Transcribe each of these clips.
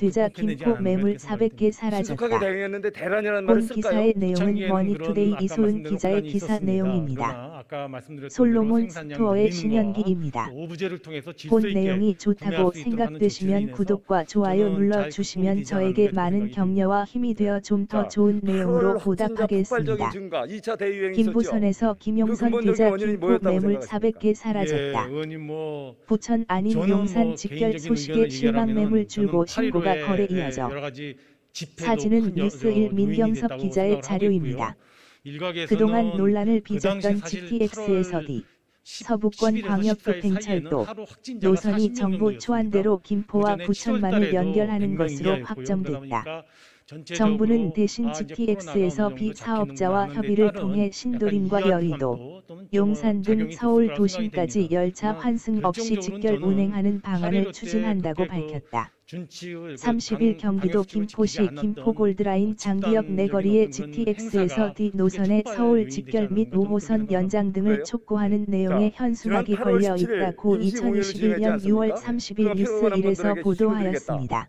되자 김포 매물 400개 신속하게 사라졌다. 대응했는데 대란이라는 말을 본 쓸까요? 기사의 내용은 초창기에는 머니투데이 그런 이소은 아까 기자의 말씀대로 기사 혼란이 내용입니다. 있었습니다. 아까 말씀드렸던 솔로몬 대로 생산량 스토어의 늘리는 거와 신현기입니다. 또 오브제를 통해서 질서 본 있게 내용이 구매할 좋다고 수 있도록 하는 생각되시면 조치로 구독과 좋아요 저는 잘 눌러주시면 극복이 되지 저에게 않았나 많은 생각이 격려와 힘이 되어 좀 더 자, 좋은 내용으로 8월 확진자 폭발적인 보답하겠습니다. 증가, 2차 대유행이 있었죠. 김부선에서 그 김용선 근본적인 되자 원인이 김포 뭐였다고 매물 생각하십니까? 400개 사라졌다. 의원님 뭐 부천 아닌 저는 용산 뭐 직결 개인적인 소식에 의견을 실망 얘기하면은 매물 줄고 저는 신고가 8.15에 거래 이어져. 여러 가지 집회도 사진은 큰 뉴스1 요인이 민경섭 됐다고 기자의 생각을 하고 자료입니다. 있고요. 일각에서는 그동안 논란을 그 당시 빚었던 사실 GTX에서 8월 D 10, 서부권 10일에서 광역급행철도 14일 하루 확진자가 노선이 40명 정부 정도였습니다. 초안대로 김포와 그전에 부천만을 7월 달에도 연결하는 100명이 것으로 이하였고요. 확정됐다. 그러다 보니까 전체적으로 정부는 대신 이제 GTX에서 코로나가 어느 B 정도 사업자와 잡히는구나 협의를 하는 데 통해 따른 신도림과 약간 여의도, 이해관도 또는 용산 등 작용이 서울 됐을 거라고 생각이 도심까지 됩니다. 열차 그러나 환승 없이 결정적으로는 직결 저는 운행하는 8.15 방안을 때 추진한다고 그때 그 밝혔다. 준칙을 30일 경기도 김포시 김포골드라인 장기역 내거리의 GTX에서 D 노선의 서울 직결 및 5호선 연장 등을 그래요? 촉구하는 내용의 자, 현수막이 지난 8월 걸려 17일 있다고 임시 공휴일을 지정했지 2021년 6월 않습니까? 30일 그가 뉴스 필요한 1에서 분들에게 보도하였습니다.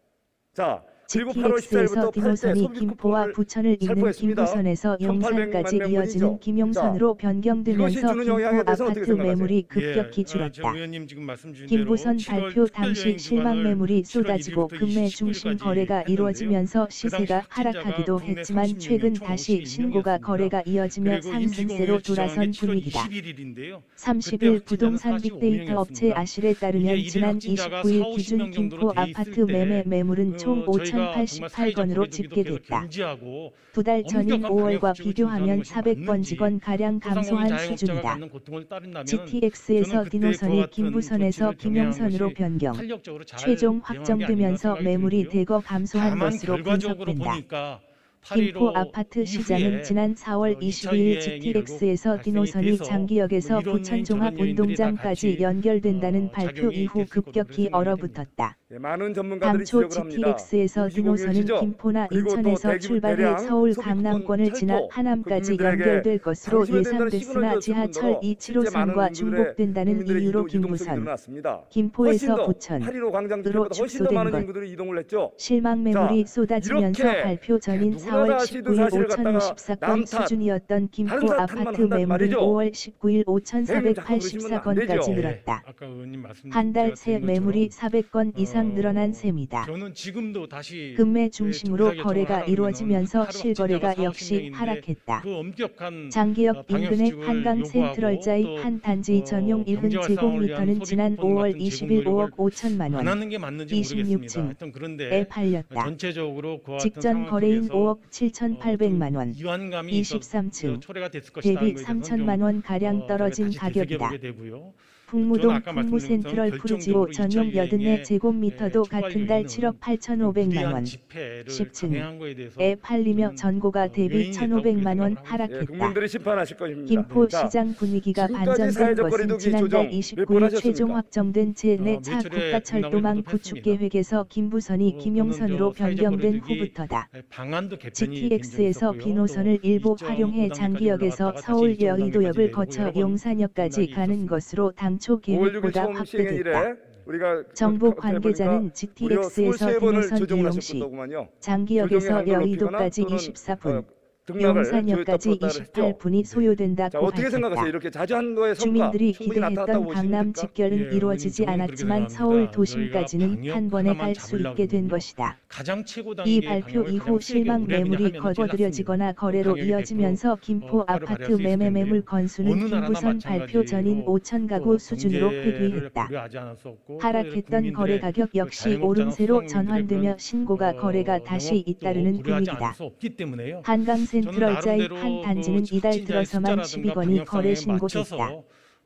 자, 그리고 8월 GTX에서 14일부터 디노선이 김포와 부천을 잇는 살포했습니다. 김부선에서 1800만 용산까지 명분이죠. 이어지는 김용선으로 이것이 변경되면서 주는 김포 영향에 대해서 어떻게 아파트 생각하세요? 매물이 예, 급격히 저 줄었다. 의원님 지금 말씀 주신 김부선 대로 7월 발표 당시 특별여행 실망 기간을 매물이 7월 쏟아지고 1일부터 금매 29일까지 중심 거래가 했는데요. 이루어지면서 그 시세가 당시 하락하기도 확진자가 했지만 국내 최근 36명, 다시 총 신고가 51명이었습니다. 거래가 이어지며 그리고 상승세로 돌아선 분위기다. 21일인데요. 30일 부동산 빅데이터 업체 아실에 따르면 이게 지난 일일 확진자가 29일 기준 40-50명 김포 정도로 돼 아파트 있을 때 매매 매물은 총 저희가 정말 사회적 5,088건으로 거리두기도 계속 집계됐다. 경지하고 두 달 전인 엄격한 5월과 방역 수칙을 비교하면 준수하는 것이 400건 맞는지, 직원 가량 감소한 소상공인 자영업자가 수준이다. 갖는 고통을 따른다면 GTX에서 저는 그때 디노선이 그와 같은 김부선에서 조치를 병행한 김용선으로 것이 변경, 탄력적으로 잘 최종 대응한 게 아닌가 확정되면서 생각이 매물이 들고요. 대거 감소한 다만 것으로 결과적으로 분석된다. 보니까 김포 8.15 아파트 시장은 이후에 지난 4월 2차 22일 유행이 GTX에서 발생이 디노선이 돼서 장기역에서 뭐 이런 부천 요인, 저런 종합운동장까지 요인들이 다 연결된다는 발표 작용이 이후 됐을 거로 급격히 그렇게 생각이 얼어붙었다. 예, 많은 전문가들이 당초 지적을 합니다. GTX에서 임시 디노선은 공휴일이시죠? 김포나 그리고 또 인천에서 대량 출발해 서울 소비권 강남권을 지나 철도, 하남까지 그 국민들에게 연결될 것으로 방심해야 된다는 예상됐으나 시그널을 지하철 줬을 뿐더러 실제 많은 275선과 인구들의 중복된다는 국민들의 이유로 유동성이 김부선, 늘어났습니다. 훨씬 김포에서 더 부천, 8.15 광장 으로 집회보다 훨씬 더 축소된 많은 것. 인구들이 이동을 했죠. 실망 매물이 쏟아지면서 이렇게 발표 전인 누구나 4월 다 알 수 있는 19일 사실을 갖다가 5,054건 남 탓, 수준이었던 김포 다른 사람 아파트 탓만 한단 매물은 말이죠. 5월 19일 대응 자꾸 그러시면 안 되죠. 5,484건까지 예, 늘었다. 아까 의원님 말씀 한 달 새 드린 매물이 것처럼 400건 이상 늘어난 셈이다. 저는 지금도 다시 금매 중심으로 정사 결정을 거래가 하라고 이루어지면서 그러면 실거래가 하루 역시 확진자가 40-50명인데 하락했다. 그 엄격한 장기역 방역 인근의 수칙을 한강 요구하고 센트럴자의 또 한 단지 전용 1제곱미터는 지난 5월 20일 5억 5천만 안 원, 하는 게 맞는지 모르겠습니다. 26층 하여튼 에 그런데 팔렸다. 전체적으로 그와 같은 직전 상황 거래인 속에서 5억 7,800만 원, 이완감이 있어서 23층, 초래가 됐을 것이라는 대비 거에 대해서는 3천만 원 가량 저희가 떨어진 다시 가격이다. 되새겨보게 되고요. 풍무동 저는 아까 풍무 말씀드린 센트럴 것처럼 푸르지오 전용 결정적으로 84제곱미터도 촉발 같은 달 요인은 7억 8,500만 무리한 원, 집회를 10층 강행한 거에 대해서 에 팔리며 저는 전고가 대비 요인이 있다고 1,500만 원 생각을 하고 예, 하락했다. 국민들이 심판하실 것입니다. 김포 자, 시장 분위기가 지금까지 반전된 사회적 것은 거리두기 지난달 조정 몇번 29일 하셨습니까? 최종 확정된 제4차 매출에 국가철도망 공감을 구축 했습니다. 계획에서 김부선이 김용선으로 사회적 변경된 거리두기 후부터다. 방안도 개편이 GTX에서 굉장히 비노선을 있었고요. 일부 또 활용해 2.5단계까지 장기역에서 올라갔다가 서울 다시 2.5단계까지 여의도역을 내리고 거쳐 여러 번 용산역까지 논란이 가는 있었습니다. 것으로 당초 5월 6일 계획보다 처음 시행한 확대됐다. 이래 우리가 정부 그 관계자는 무려 GTX에서 23번을 디노선 조정을 이용 시 하셨더구만요. 장기역에서 여의도까지 24분, 등락을 용산역까지 조였다 풀었다 했죠. 28분이 자, 소요된다고 어떻게 생각하세요? 밝혔다. 이렇게 자제한 거의 성과 주민들이 충분히 나타났다고 기대했던 보십니까? 강남 직결은 예, 이루어지지 저는 그렇게 않았지만 생각합니다. 서울 도심까지는 저희가 한 번에 방역 갈 수 하나만 있게 된 잡으려고 것이다. 가장 최고 이 단계의 발표 방역을 이후 가장 세게 실망 우려하느냐 매물이 하면은 거둬들여지거나 제일 거래로 낫습니다. 이어지면서 김포 효과를 아파트 발휘할 수 있을 매매 매물 텐데요. 건수는 어느 나라나 김부선 발표 전인 5천 가구 수준으로 회귀했다. 하락했던 거래 가격 역시 오름세로 전환되며 신고가 거래가 다시 잇따르는 분위기다. 한강 센트럴자의 한 단지는 이달 들어서만 12건이 거래 신고됐다.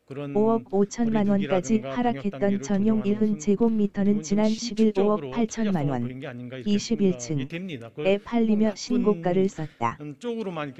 5억 5천만 원까지 하락했던 전용 1제곱미터는 지난 10일 5억 8천만 원, 21층에 팔리며 신고가를 썼다.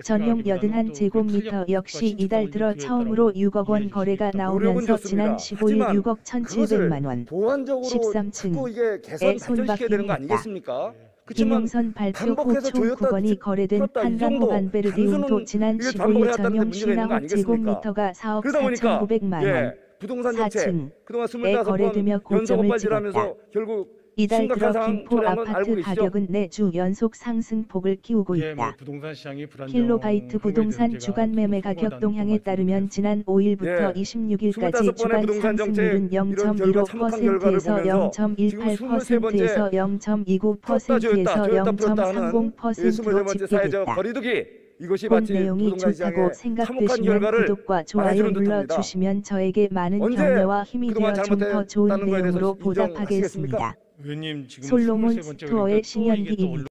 전용 81제곱미터 역시 이달 들어 처음으로 6억 원 거래가 나오면서 지난 15일 6억 1,700만 원, 보완적으로 13층 이게 개선 에 발전시켜야 되는 거 손바뀜했다. 아니겠습니까? 그렇지만 김용선 발표 후 반복해서 총 조였다 9건이 거래된 풀었다, 이 한강 정도 호반베르디움도 단순은 지난 이게 15일 반복해왔다는 데 전용 문제가 있는 거 아니겠습니까? 55제곱미터가 4억 그러다 보니까 4,900만 원, 부동산 정책 4층 그동안 에 거래되며 25번 연속 고점을 엇발질하면서 찍었다. 결국 이달 들어 심각한 김포 상황 알고 아파트 계시죠? 가격은 4주 연속 상승폭을 키우고 예, 뭐 있다. 부동산 시장이 불안정. 킬로바이트 부동산 주간 매매 가격 동향에 따르면 지난 5일부터 예, 26일까지 25번의 주간 부동산 정책 상승률은 이런 결과 참혹한 결과를 0.15%에서 보면서 지금 0.18%에서 0.29%에서 조였다 풀었다 하는 0.30%로 23번째 사회적 집계됐다. 거리두기 이것이 본 마치 내용이 부동산 좋다고 시장의 참혹한 생각되시면 결과를 구독과 좋아요 말해주는 듯합니다. 눌러주시면 저에게 많은 언제 격려와 힘이 그동안 되어 좀 더 좋은 잘못했다는 거에 대해서 내용으로 인정하시겠습니까? 보답하겠습니다. 의원님 지금 솔로몬 23번째 스토어의 그러니까 또 이게 또 신현기입니다.